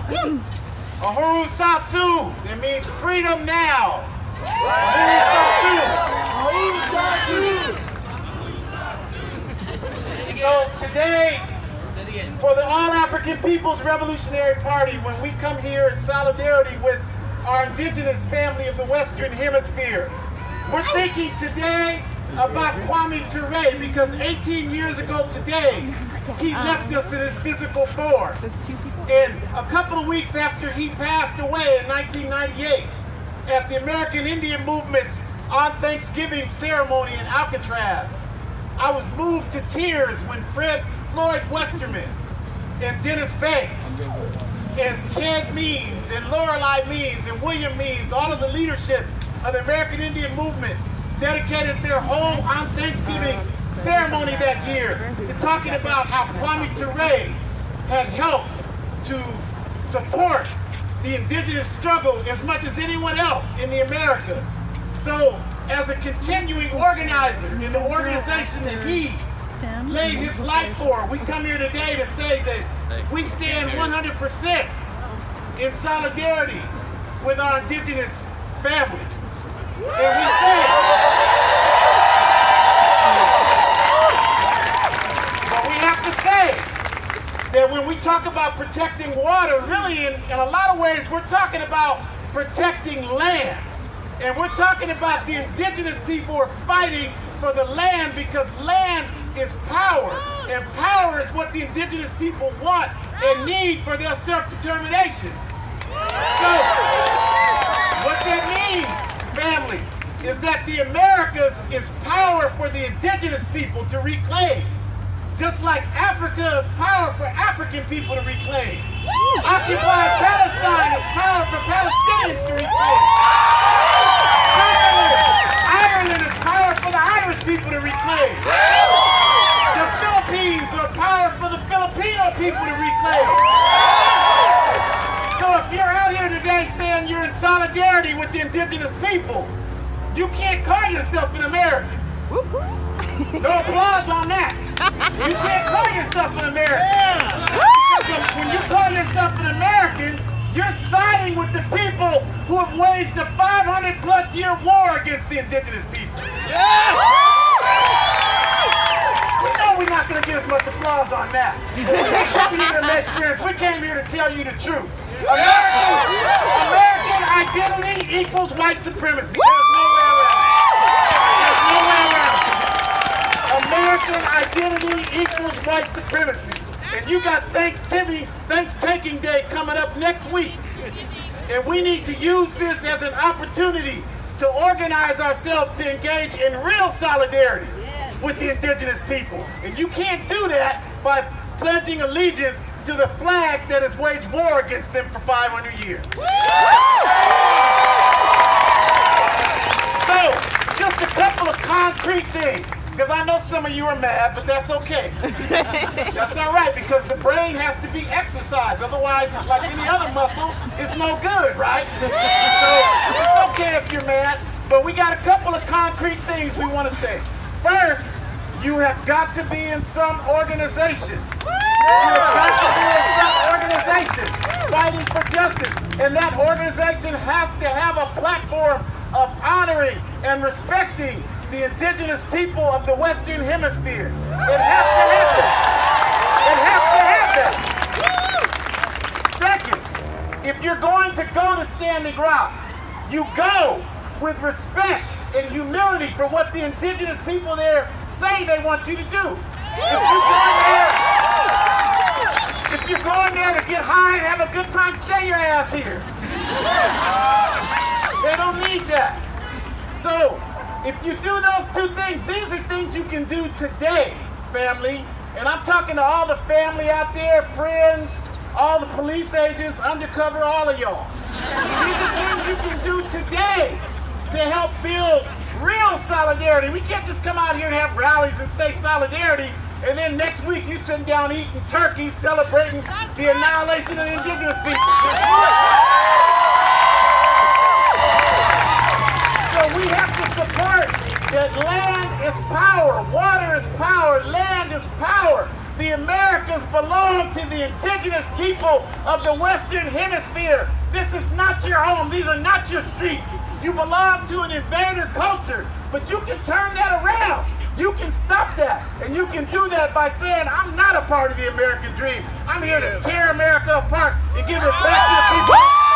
Uhuru Sasu, that means freedom now. Uhuru Sasu. So today, for the All-African People's Revolutionary Party, when we come here in solidarity with our indigenous family of the Western Hemisphere, we're thinking today about Kwame Ture, because 18 years ago today, he left us in his physical form. And a couple of weeks after he passed away in 1998, at the American Indian Movement's on Thanksgiving ceremony in Alcatraz, I was moved to tears when Floyd Westerman and Dennis Banks and Ted Means and Lorelei Means and William Means, all of the leadership of the American Indian Movement, dedicated their whole on Thanksgiving ceremony that year to talking about how Kwame Ture had helped to support the indigenous struggle as much as anyone else in the Americas. So, as a continuing organizer in the organization that he laid his life for, we come here today to say that we stand 100% in solidarity with our indigenous family. And we say, but we have to say that when we talk about protecting water, really in a lot of ways we're talking about protecting land. And we're talking about the indigenous people are fighting for the land because land is power. And power is what the indigenous people want and need for their self-determination. So, what that means, families, is that the Americas is power for the indigenous people to reclaim. Just like Africa is power for African people to reclaim. Occupied Palestine is power for Palestinians to reclaim. Ireland is power for the Irish people to reclaim. The Philippines are power for the Filipino people to reclaim. So if you're out here today saying you're in solidarity with the indigenous people, you can't call yourself an American. No applause on that. You can't call yourself an American. Because when you call yourself an American, you're siding with the people who have waged a 500+ year war against the indigenous people. We know we're not going to get as much applause on that. We didn't come here to make friends. We came here to tell you the truth. American identity equals white supremacy. There's no way around it. There's no way around it. American identity equals white supremacy. And you got Thanksgiving Day coming up next week. And we need to use this as an opportunity to organize ourselves to engage in real solidarity with the indigenous people. And you can't do that by pledging allegiance to the flag that has waged war against them for 500 years. So, just a couple of concrete things. Because I know some of you are mad, but that's okay. That's all right, because the brain has to be exercised. Otherwise, it's like any other muscle, it's no good, right? So it's okay if you're mad, but we got a couple of concrete things we want to say. First, you have got to be in some organization. You have got to be in some organization fighting for justice. And that organization has to have a platform of honoring and respecting the indigenous people of the Western Hemisphere. It has to happen. It has to happen. Second, if you're going to go to Standing Rock, you go with respect and humility for what the indigenous people there say they want you to do. If you're going there to get high and have a good time, stay your ass here. They don't need that. So, if you do those two things, these are things you can do today, family. And I'm talking to all the family out there, friends, all the police agents, undercover, all of y'all. These are things you can do today to help build real solidarity. We can't just come out here and have rallies and say solidarity, and then next week you sitting down eating turkey, celebrating the annihilation of the indigenous people. So we have to support that land is power, water is power, land is power. The Americas belong to the indigenous people of the Western Hemisphere. This is not your home. These are not your streets. You belong to an invader culture, but you can turn that around. You can stop that, and you can do that by saying, I'm not a part of the American dream. I'm here to tear America apart and give it back to the people.